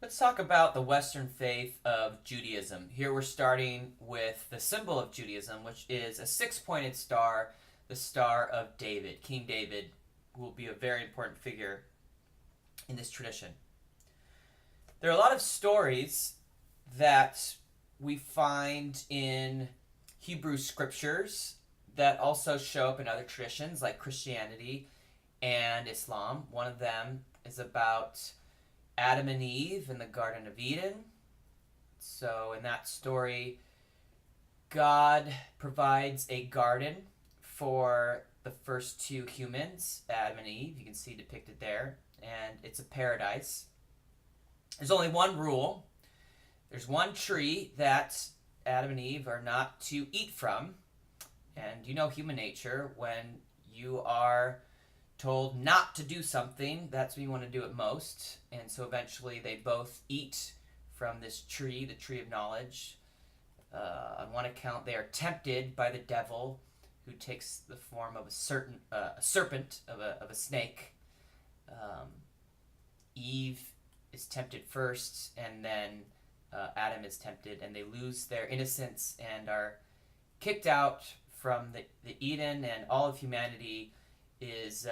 Let's talk about the Western faith of Judaism. Here we're starting with the symbol of Judaism, which is a six-pointed star, the Star of David. King David will be a very important figure in this tradition. There are a lot of stories that we find in Hebrew scriptures that also show up in other traditions like Christianity and Islam. One of them is about Adam and Eve in the Garden of Eden. So, in that story, God provides a garden for the first two humans, Adam and Eve. You can see depicted there. And it's a paradise. There's only one rule. There's one tree that Adam and Eve are not to eat from. And you know human nature. When you are told not to do something, that's when you want to do it most. And so eventually they both eat from this tree, the tree of knowledge. On one account, they are tempted by the devil, who takes the form of a serpent, of a snake. Eve is tempted first, and then Adam is tempted, and they lose their innocence and are kicked out from the Eden, and all of humanity is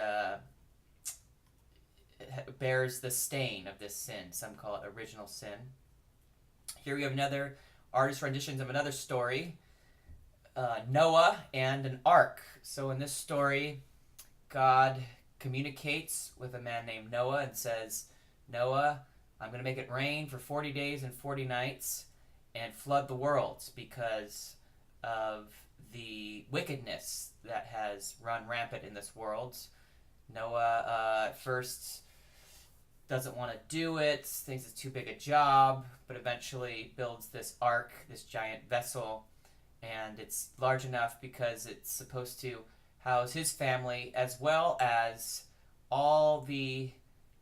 bears the stain of this sin. Some call it original sin. Here we have another artist renditions of another story, Noah and an ark. So in this story, God communicates with a man named Noah and says, Noah, I'm going to make it rain for 40 days and 40 nights and flood the world because of the wickedness that has run rampant in this world. Noah at first doesn't want to do it, thinks it's too big a job, but eventually builds this ark, this giant vessel, and it's large enough because it's supposed to house his family as well as all the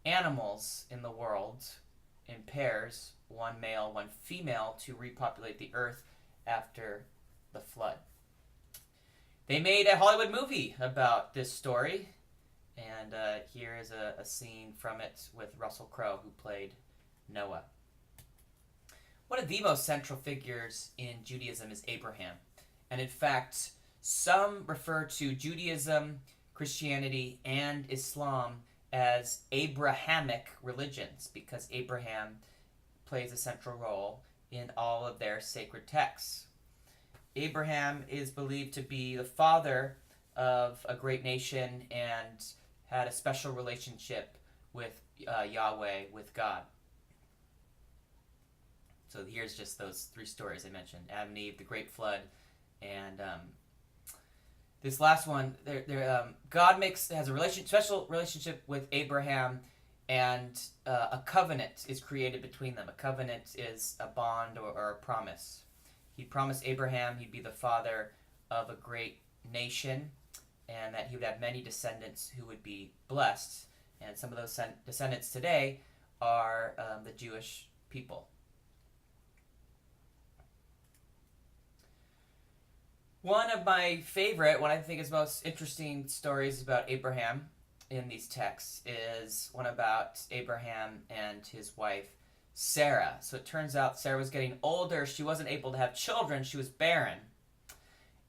animals in the world in pairs, one male, one female, to repopulate the earth after the flood. They made a Hollywood movie about this story, and here is a scene from it with Russell Crowe, who played Noah. One of the most central figures in Judaism is Abraham. And in fact, some refer to Judaism, Christianity, and Islam as Abrahamic religions because Abraham plays a central role in all of their sacred texts. Abraham is believed to be the father of a great nation and had a special relationship with Yahweh, with God. So here's just those three stories I mentioned: Adam and Eve, the Great Flood, and this last one. God has a special relationship with Abraham, and a covenant is created between them. A covenant is a bond or a promise. He promised Abraham he'd be the father of a great nation, and that he would have many descendants who would be blessed. And some of those descendants today are the Jewish people. One of my favorite, one I think is most interesting stories about Abraham in these texts is one about Abraham and his wife Sarah. So it turns out Sarah was getting older. She wasn't able to have children. She was barren.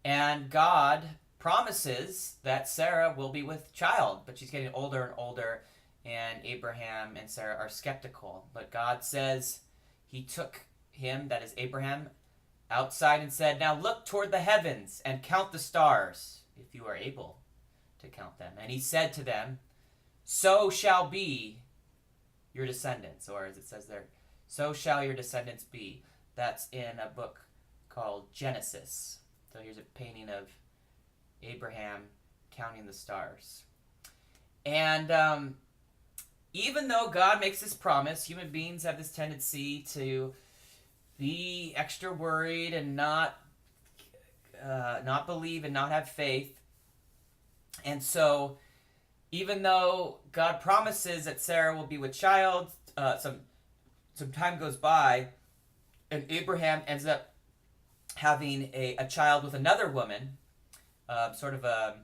And God promises that Sarah will be with child, but she's getting older and older, and Abraham and Sarah are skeptical. But God says he took him, that is Abraham, outside and said, now look toward the heavens and count the stars, if you are able to count them. And he said to them, so shall be your descendants, or as it says there, so shall your descendants be. That's in a book called Genesis. So here's a painting of Abraham counting the stars. And even though God makes this promise, human beings have this tendency to be extra worried and not believe and not have faith. And so even though God promises that Sarah will be with child, some time goes by, and Abraham ends up having a child with another woman, sort of a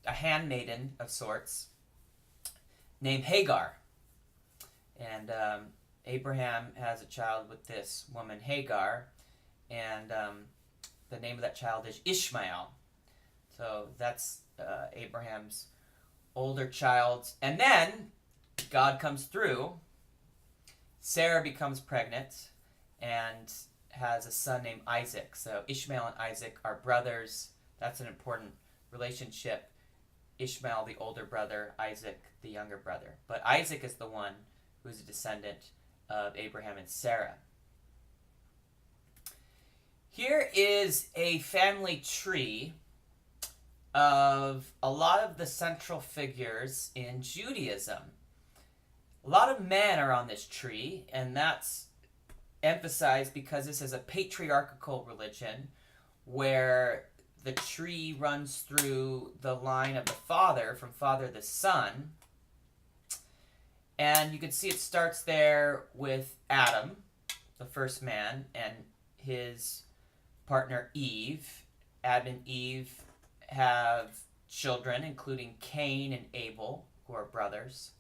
handmaiden of sorts, named Hagar. And Abraham has a child with this woman Hagar, and the name of that child is Ishmael. So that's Abraham's older child. And then God comes through. Sarah becomes pregnant and has a son named Isaac. So Ishmael and Isaac are brothers. That's an important relationship. Ishmael, the older brother, Isaac, the younger brother. But Isaac is the one who is a descendant of Abraham and Sarah. Here is a family tree of a lot of the central figures in Judaism. A lot of men are on this tree, and that's emphasized because this is a patriarchal religion where the tree runs through the line of the father, from father to son. And you can see it starts there with Adam, the first man, and his partner Eve. Adam and Eve have children, including Cain and Abel, who are brothers.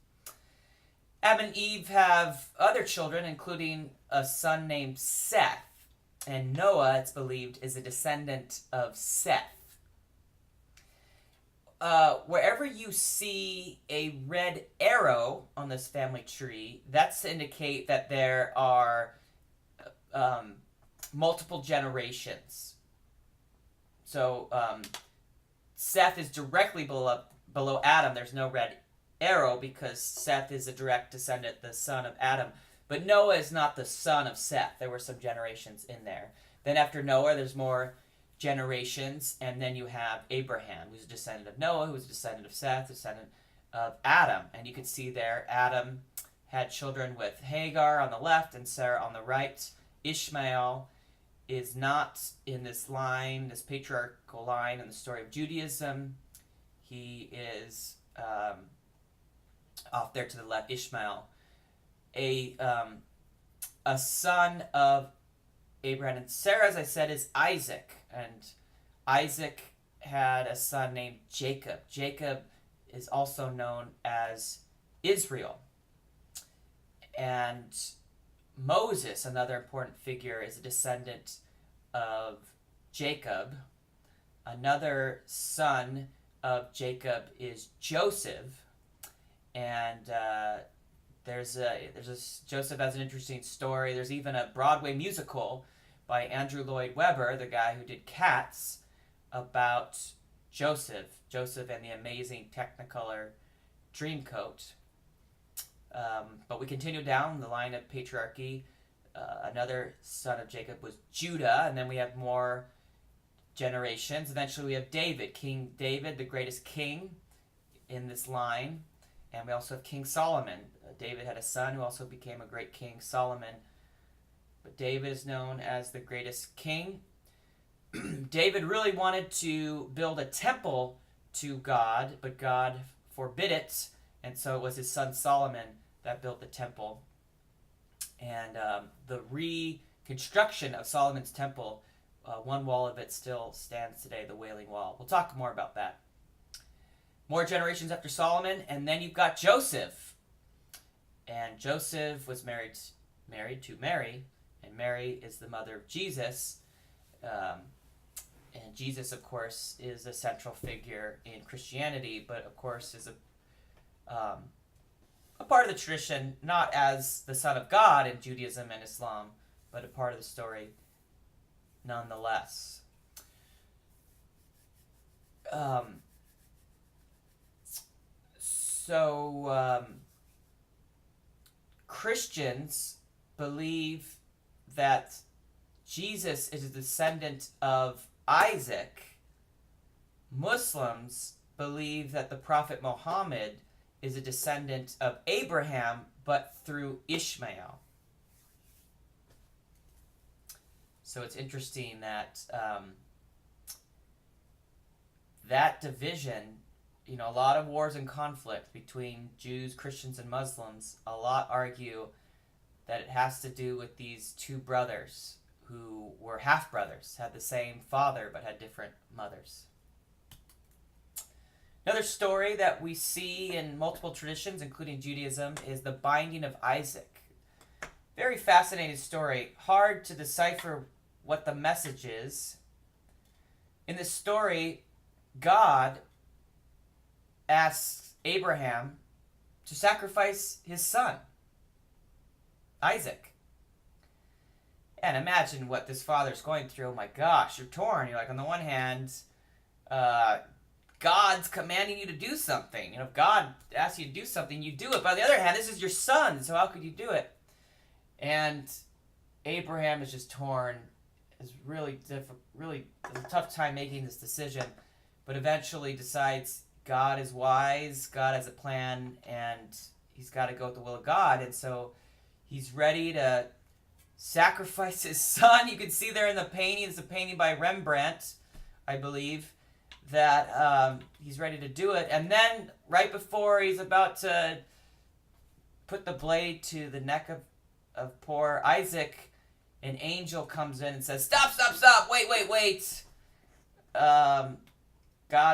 Adam and Eve have other children, including a son named Seth. And Noah, it's believed, is a descendant of Seth. Wherever you see a red arrow on this family tree, that's to indicate that there are multiple generations. So Seth is directly below Adam. There's no red arrow because Seth is a direct descendant, the son of Adam. But Noah is not the son of Seth. There were some generations in there. Then after Noah, there's more generations, and then you have Abraham, who's a descendant of Noah, who's a descendant of Seth, a descendant of Adam. And you can see there, Adam had children with Hagar on the left and Sarah on the right. Ishmael is not in this line, this patriarchal line in the story of Judaism. He is off there to the left, Ishmael. A son of Abraham and Sarah, as I said, is Isaac. And Isaac had a son named Jacob. Jacob is also known as Israel. And Moses, another important figure, is a descendant of Jacob. Another son of Jacob is Joseph. And Joseph has an interesting story. There's even a Broadway musical by Andrew Lloyd Webber, the guy who did Cats, about Joseph and the amazing Technicolor Dreamcoat. But we continue down the line of patriarchy. Another son of Jacob was Judah, and then we have more generations. Eventually we have David, King David, the greatest king in this line. And we also have King Solomon. David had a son who also became a great king, Solomon. But David is known as the greatest king. David really wanted to build a temple to God, but God forbid it. And so it was his son Solomon that built the temple. And the reconstruction of Solomon's temple, one wall of it still stands today, the Wailing Wall. We'll talk more about that. More generations after Solomon, and then you've got Joseph. And Joseph was married to Mary, and Mary is the mother of Jesus. And Jesus, of course, is a central figure in Christianity, but of course is a part of the tradition, not as the Son of God in Judaism and Islam, but a part of the story nonetheless. Christians believe that Jesus is a descendant of Isaac. Muslims believe that the Prophet Muhammad is a descendant of Abraham, but through Ishmael. So it's interesting that that division, a lot of wars and conflict between Jews, Christians, and Muslims, a lot argue that it has to do with these two brothers who were half-brothers, had the same father but had different mothers. Another story that we see in multiple traditions, including Judaism, is the binding of Isaac. Very fascinating story. Hard to decipher what the message is. In this story, God asks Abraham to sacrifice his son, Isaac. And imagine what this father's going through. Oh my gosh, you're torn. You're like, on the one hand, God's commanding you to do something. If God asks you to do something, you do it. But on the other hand, this is your son, so how could you do it? And Abraham is just torn. Is really has a tough time making this decision, but eventually decides God is wise. God has a plan, and he's got to go with the will of God. And so he's ready to sacrifice his son. You can see there in the painting. It's a painting by Rembrandt, I believe, that he's ready to do it. And then right before he's about to put the blade to the neck of poor Isaac, an angel comes in and says, stop, wait. God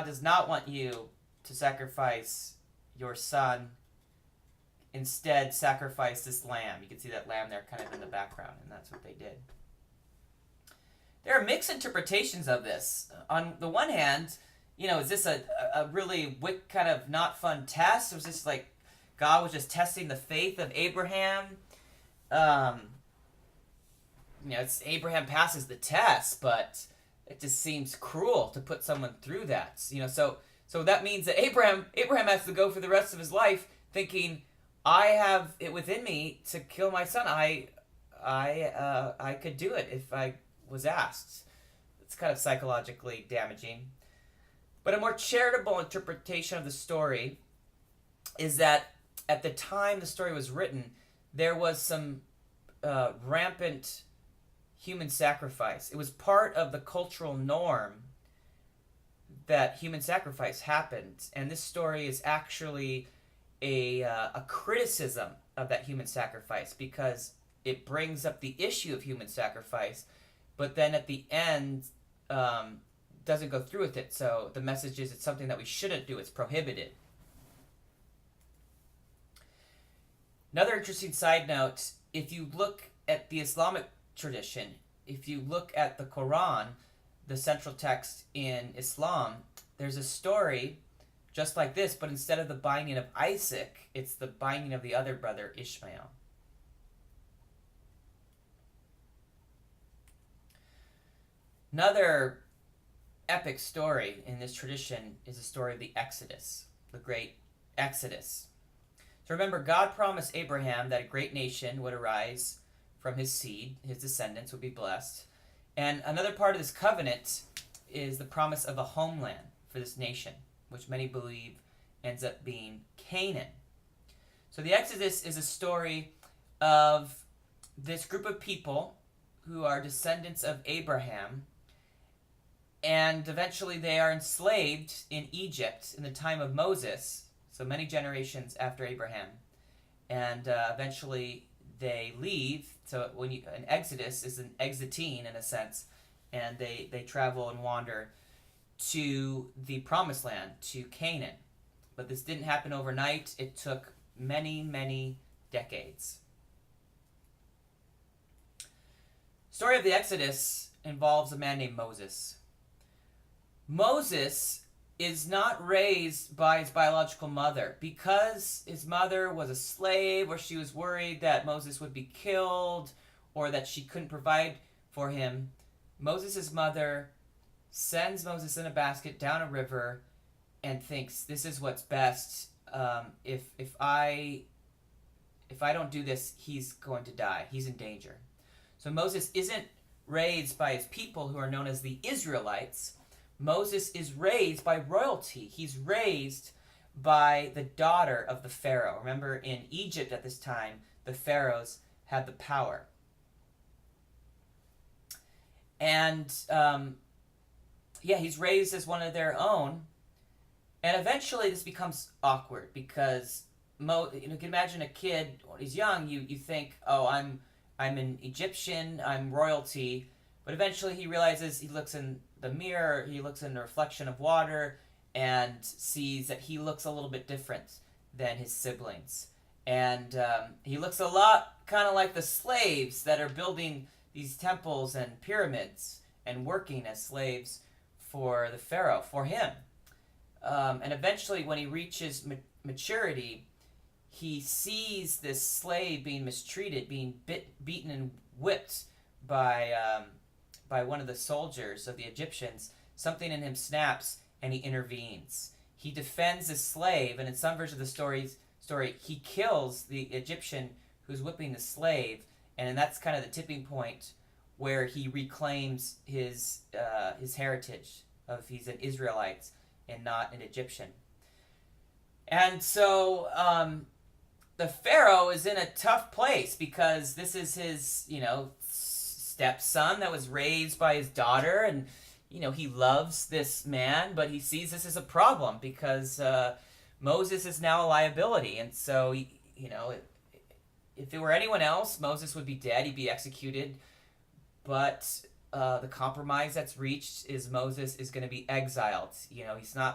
does not want you to sacrifice your son. Instead, sacrifice this lamb. You can see that lamb there kind of in the background, and that's what they did. There are mixed interpretations of this. On the one hand, is this a really kind of not fun test? Was this like God was just testing the faith of Abraham? It's Abraham passes the test, but it just seems cruel to put someone through that. So that means that Abraham has to go for the rest of his life thinking, I have it within me to kill my son. I could do it if I was asked. It's kind of psychologically damaging. But a more charitable interpretation of the story is that at the time the story was written, there was some rampant human sacrifice. It was part of the cultural norm that human sacrifice happened. And this story is actually a criticism of that human sacrifice, because it brings up the issue of human sacrifice, but then at the end doesn't go through with it. So the message is it's something that we shouldn't do. It's prohibited. Another interesting side note, if you look at the Islamic tradition, if you look at the Quran, the central text in Islam, there's a story just like this, but instead of the binding of Isaac, it's the binding of the other brother, Ishmael. Another epic story in this tradition is the story of the Exodus, the great Exodus. So remember, God promised Abraham that a great nation would arise from his seed, his descendants would be blessed. And another part of this covenant is the promise of a homeland for this nation, which many believe ends up being Canaan. So the Exodus is a story of this group of people who are descendants of Abraham, and eventually they are enslaved in Egypt in the time of Moses, so many generations after Abraham. And eventually they leave. So an exodus is an exiting in a sense, and they travel and wander to the promised land, to Canaan. But this didn't happen overnight. It took many, many decades. Story of the Exodus involves a man named Moses. Moses is not raised by his biological mother. Because his mother was a slave, or she was worried that Moses would be killed, or that she couldn't provide for him, Moses' mother sends Moses in a basket down a river and thinks, this is what's best. If I don't do this, he's going to die. He's in danger. So Moses isn't raised by his people, who are known as the Israelites. Moses is raised by royalty. He's raised by the daughter of the Pharaoh. Remember, in Egypt at this time, the pharaohs had the power. And he's raised as one of their own. And eventually this becomes awkward, because you can imagine a kid when he's young. You think, oh, I'm an Egyptian, I'm royalty. But eventually he realizes, he looks in the mirror, he looks in the reflection of water, and sees that he looks a little bit different than his siblings. And he looks a lot kind of like the slaves that are building these temples and pyramids and working as slaves for the Pharaoh, for him. And eventually, when he reaches maturity, he sees this slave being mistreated, being beaten and whipped by one of the soldiers of the Egyptians. Something in him snaps, and he intervenes. He defends the slave, and in some version of the story, he kills the Egyptian who's whipping the slave, and that's kind of the tipping point where he reclaims his heritage of he's an Israelite and not an Egyptian. And so the Pharaoh is in a tough place because this is his, stepson that was raised by his daughter, and he loves this man, but he sees this as a problem because Moses is now a liability. And so if it were anyone else, Moses would be dead, he'd be executed. But the compromise that's reached is Moses is going to be exiled. He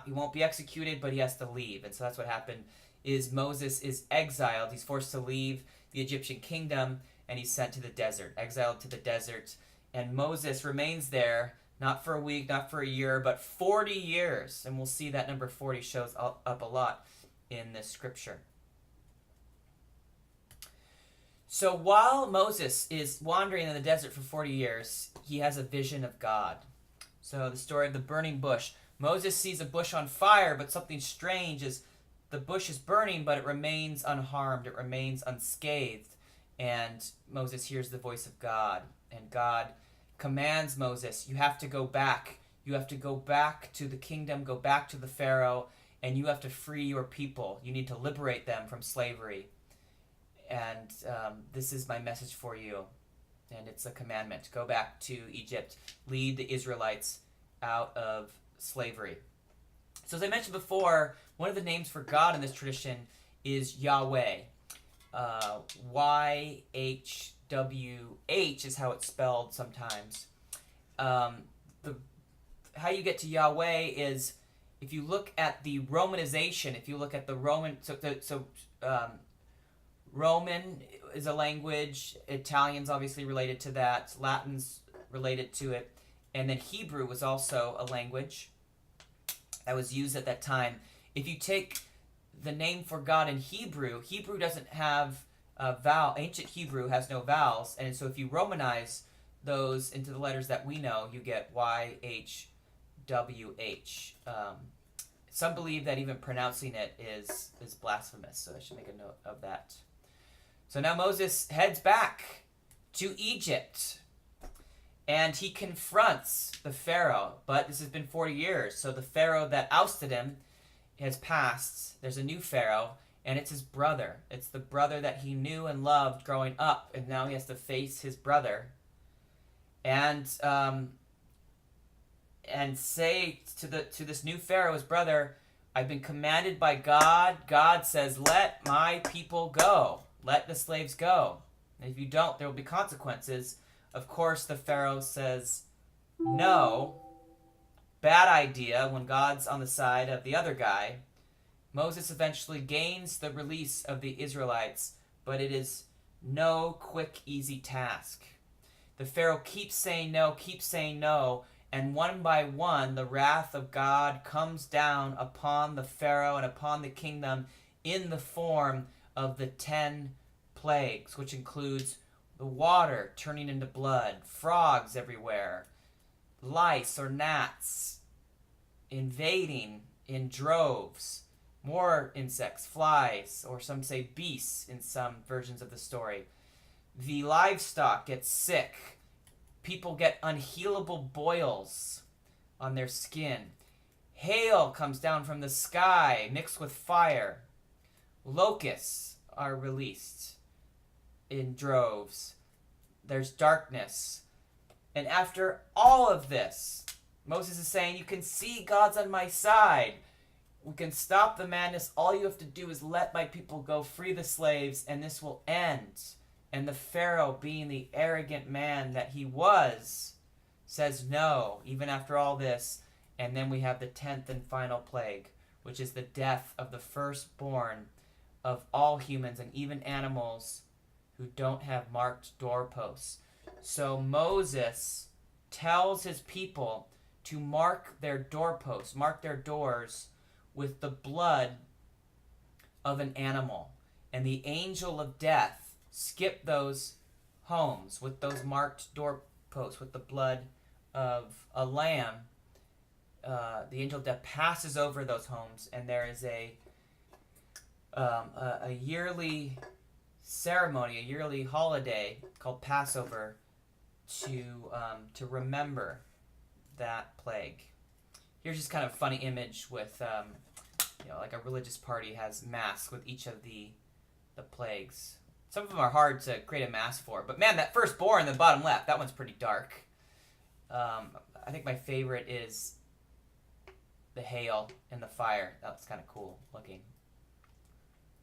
won't be executed, but he has to leave. And so that's what happened. Is Moses is exiled. He's forced to leave the Egyptian kingdom, and he's sent to the desert, exiled to the desert. And Moses remains there, not for a week, not for a year, but 40 years. And we'll see that number 40 shows up a lot in this scripture. So while Moses is wandering in the desert for 40 years, he has a vision of God. So the story of the burning bush. Moses sees a bush on fire, but something strange is the bush is burning, but it remains unharmed. It remains unscathed. And Moses hears the voice of God. And God commands Moses, you have to go back. You have to go back to the kingdom, go back to the Pharaoh, and you have to free your people. You need to liberate them from slavery. And this is my message for you. And it's a commandment. Go back to Egypt. Lead the Israelites out of slavery. So as I mentioned before, one of the names for God in this tradition is Yahweh. YHWH is how it's spelled sometimes. How you get to Yahweh is if you look at the Romanization, if you look at the Roman... Roman is a language. Italian's obviously related to that. Latin's related to it. And then Hebrew was also a language that was used at that time. If you take the name for God in Hebrew, Hebrew doesn't have a vowel. Ancient Hebrew has no vowels. And so if you Romanize those into the letters that we know, you get YHWH. Some believe that even pronouncing it is blasphemous. So I should make a note of that. So now Moses heads back to Egypt, and he confronts the Pharaoh. But this has been 40 years, so the Pharaoh that ousted him has passed. There's a new Pharaoh, and it's his brother. It's the brother that he knew and loved growing up, and now he has to face his brother and say to this new Pharaoh, his brother, I've been commanded by God. God says, let my people go. Let the slaves go. And if you don't, there will be consequences. Of course, the Pharaoh says, no. Bad idea when God's on the side of the other guy. Moses eventually gains the release of the Israelites, but it is no quick, easy task. The Pharaoh keeps saying no, and one by one, the wrath of God comes down upon the Pharaoh and upon the kingdom in the form of the 10 plagues, which includes the water turning into blood, frogs everywhere, lice or gnats invading in droves, more insects, flies, or some say beasts in some versions of the story. The livestock gets sick. People get unhealable boils on their skin. Hail comes down from the sky mixed with fire. Locusts are released in droves. There's darkness. And after all of this, Moses is saying, you can see God's on my side. We can stop the madness. All you have to do is let my people go, free the slaves, and this will end. And the Pharaoh, being the arrogant man that he was, says no, even after all this. And then we have the 10th and final plague, which is the death of the firstborn of all humans and even animals who don't have marked doorposts. So Moses tells his people to mark their doorposts, mark their doors with the blood of an animal. And the angel of death skipped those homes with those marked doorposts with the blood of a lamb. The angel of death passes over those homes, and there is a yearly ceremony, a yearly holiday called Passover to remember that plague. Here's just kind of a funny image with like a religious party has masks with each of the plagues. Some of them are hard to create a mask for, but man, that firstborn in the bottom left, that one's pretty dark. I think my favorite is the hail and the fire. That's kind of cool looking.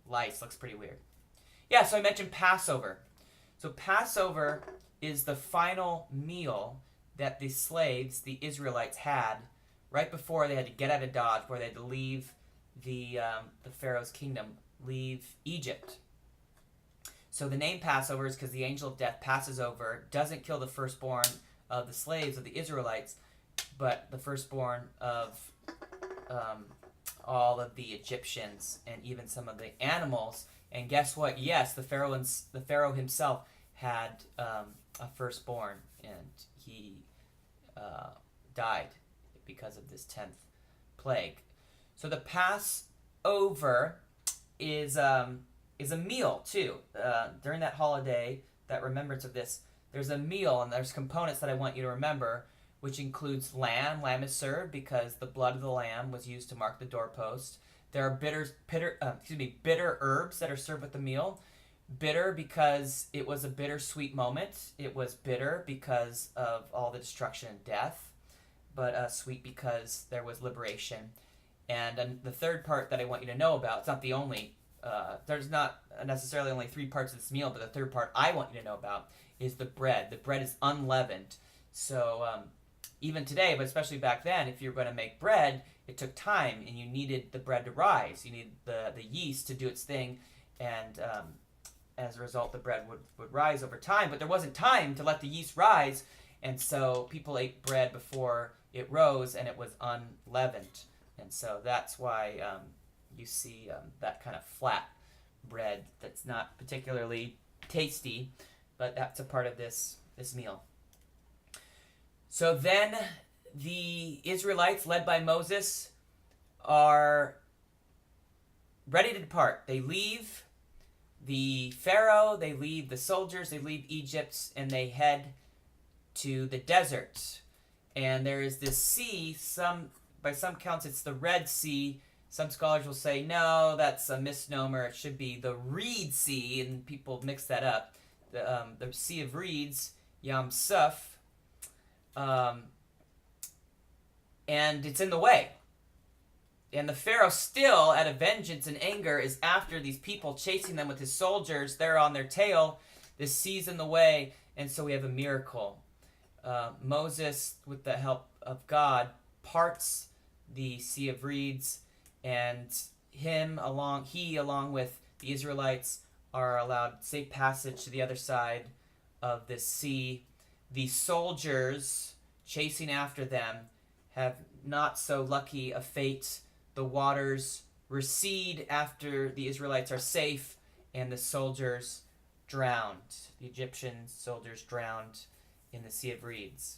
Lice looks pretty weird. Yeah, so I mentioned Passover. So Passover is the final meal that the slaves, the Israelites, had right before they had to get out of Dodge, where they had to leave the Pharaoh's kingdom, leave Egypt. So the name Passover is because the angel of death passes over, doesn't kill the firstborn of the slaves of the Israelites, but the firstborn of all of the Egyptians and even some of the animals. And guess what? Yes, the Pharaoh himself had a firstborn, and he died because of this 10th plague. So the Passover is a meal too. During that holiday, that remembrance of this, there's a meal, and there's components that I want you to remember, which includes lamb. Lamb is served because the blood of the lamb was used to mark the doorpost. There are bitter herbs that are served with the meal. Bitter because it was a bittersweet moment. It was bitter because of all the destruction and death, but sweet because there was liberation. And the third part that I want you to know about, it's not the only, there's not necessarily only 3 parts of this meal, but the third part I want you to know about is the bread. The bread is unleavened. So even today, but especially back then, if you're going to make bread, it took time, and you needed the bread to rise. You needed the yeast to do its thing, and as a result, the bread would rise over time. But there wasn't time to let the yeast rise, and so people ate bread before it rose, and it was unleavened. And so that's why you see that kind of flat bread that's not particularly tasty, but that's a part of this meal. So then the Israelites, led by Moses, are ready to depart. They leave the Pharaoh, they leave the soldiers, they leave Egypt, and they head to the desert. And there is this sea, by some counts it's the Red Sea. Some scholars will say, no, that's a misnomer. It should be the Reed Sea, and people mix that up. The Sea of Reeds, Yam Suf. And it's in the way. And the Pharaoh, still out of vengeance and anger, is after these people, chasing them with his soldiers. They're on their tail. This sea's in the way, and so we have a miracle. Moses, with the help of God, parts the Sea of Reeds, and he, along with the Israelites, are allowed safe passage to the other side of this sea. The soldiers chasing after them have not so lucky a fate. The waters recede after the Israelites are safe, and the soldiers drowned. The Egyptian soldiers drowned in the Sea of Reeds.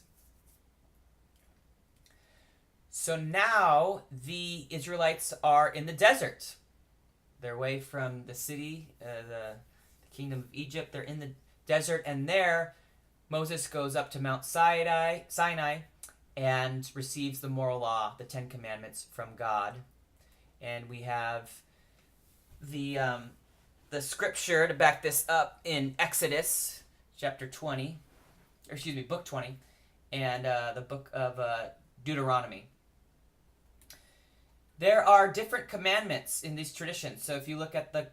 So now the Israelites are in the desert. They're away from the city, the kingdom of Egypt. They're in the desert, and there Moses goes up to Mount Sinai and receives the moral law, the 10 Commandments from God. And we have the scripture to back this up in Exodus chapter 20, book 20, and the book of Deuteronomy. There are different commandments in these traditions. So if you look at the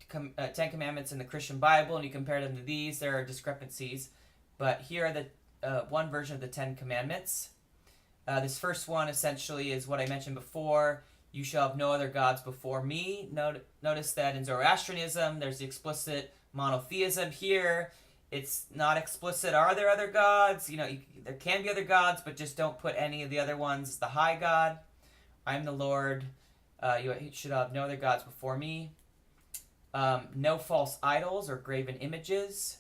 10 Commandments in the Christian Bible and you compare them to these, there are discrepancies. But here are the one version of the 10 Commandments. This first one essentially is what I mentioned before. You shall have no other gods before me. Notice that in Zoroastrianism, there's the explicit monotheism. Here, it's not explicit. Are there other gods? There can be other gods, but just don't put any of the other ones as the high God. I'm the Lord. You should have no other gods before me. No false idols or graven images.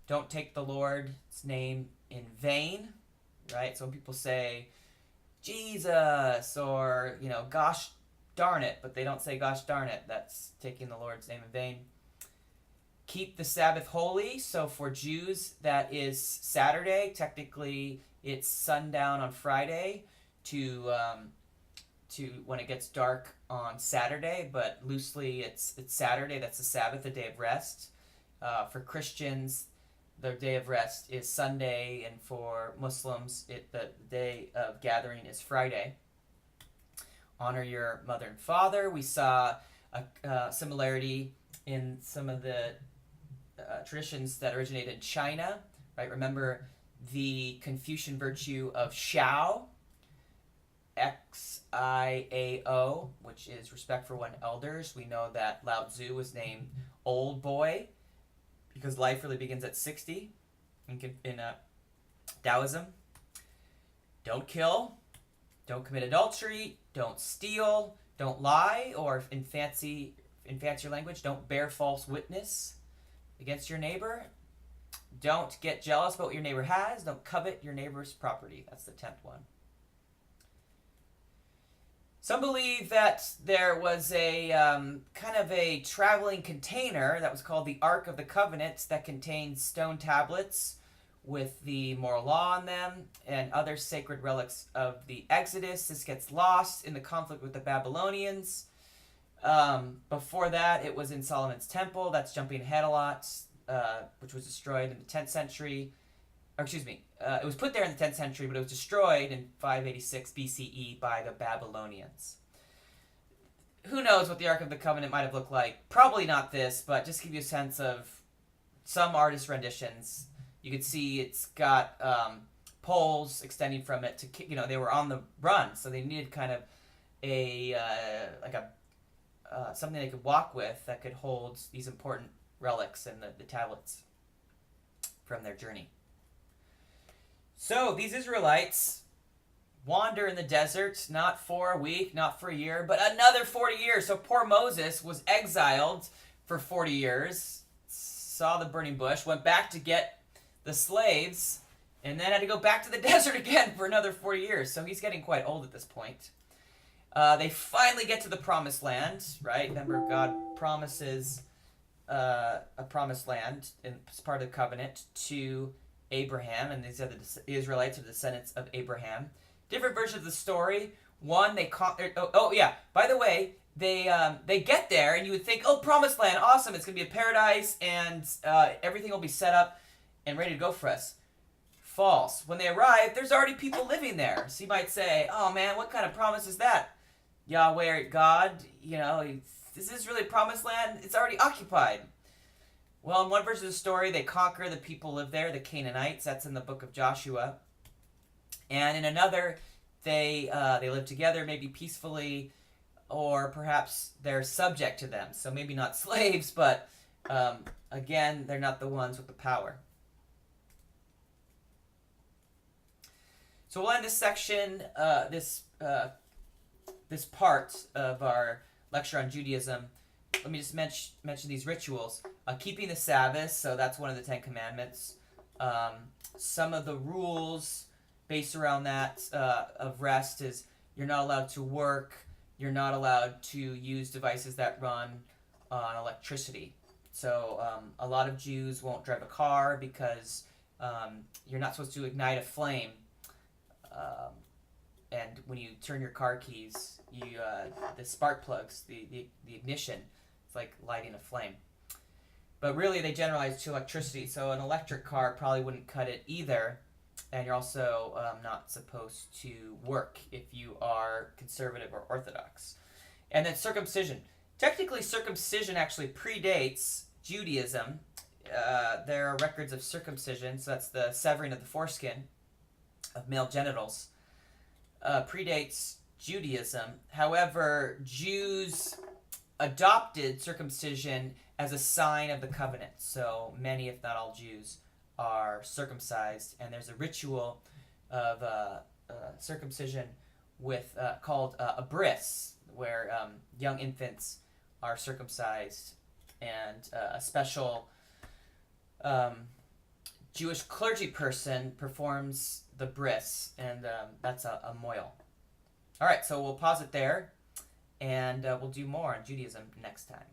Don't take the Lord's name in vain, right? So when people say Jesus or, gosh darn it, but they don't say gosh darn it, that's taking the Lord's name in vain. Keep the Sabbath holy. So for Jews, that is Saturday. Technically, it's sundown on Friday to when it gets dark on Saturday, but loosely it's Saturday. That's the Sabbath, the day of rest. For Christians, the day of rest is Sunday, and for Muslims, the day of gathering is Friday. Honor your mother and father. We saw a similarity in some of the traditions that originated in China, right? Remember the Confucian virtue of Xiao, Xiao, which is respect for one elders. We know that Lao Tzu was named Old Boy because life really begins at 60 in Taoism. Don't kill, don't commit adultery, don't steal, don't lie, or in fancier language, don't bear false witness against your neighbor. Don't get jealous about what your neighbor has. Don't covet your neighbor's property. That's the 10th one. Some believe that there was a kind of a traveling container that was called the Ark of the Covenant that contained stone tablets with the moral law on them and other sacred relics of the Exodus. This gets lost in the conflict with the Babylonians. Before that, it was in Solomon's temple. That's jumping ahead a lot, which was destroyed in the 10th century. It was put there in the 10th century, but it was destroyed in 586 BCE by the Babylonians. Who knows what the Ark of the Covenant might have looked like? Probably not this, but just to give you a sense of some artist renditions. You could see it's got poles extending from it to, they were on the run, so they needed kind of something they could walk with that could hold these important relics and the tablets from their journey. So these Israelites wander in the desert, not for a week, not for a year, but another 40 years. So poor Moses was exiled for 40 years, saw the burning bush, went back to get the slaves, and then had to go back to the desert again for another 40 years. So he's getting quite old at this point. They finally get to the promised land, right? Remember, God promises a promised land as part of the covenant to Abraham, and these are the Israelites are the descendants of Abraham. Different versions of the story. One, they by the way, they get there, and you would think, promised land, awesome, it's going to be a paradise, and everything will be set up and ready to go for us. False. When they arrive, there's already people living there. So you might say, oh man, what kind of promise is that? Yahweh or God, is this really promised land? It's already occupied. Well, in one version of the story, they conquer the people who live there, the Canaanites. That's in the book of Joshua. And in another, they live together, maybe peacefully, or perhaps they're subject to them. So maybe not slaves, but again, they're not the ones with the power. So we'll end this section, this part of our lecture on Judaism. Let me just mention these rituals. Keeping the Sabbath, so that's one of the 10 Commandments. Some of the rules based around that of rest is you're not allowed to work, you're not allowed to use devices that run on electricity. So a lot of Jews won't drive a car because you're not supposed to ignite a flame. And when you turn your car keys, the spark plugs, the ignition, it's like lighting a flame. But really, they generalize to electricity, so an electric car probably wouldn't cut it either. And you're also not supposed to work if you are conservative or Orthodox. And then circumcision. Technically, circumcision actually predates Judaism. There are records of circumcision, so that's the severing of the foreskin of male genitals. Predates Judaism. However, Jews adopted circumcision as a sign of the covenant. So many, if not all, Jews are circumcised, and there's a ritual of circumcision with called a bris, where young infants are circumcised, and a special Jewish clergy person performs the bris, and that's a moil. All right, so we'll pause it there, and we'll do more on Judaism next time.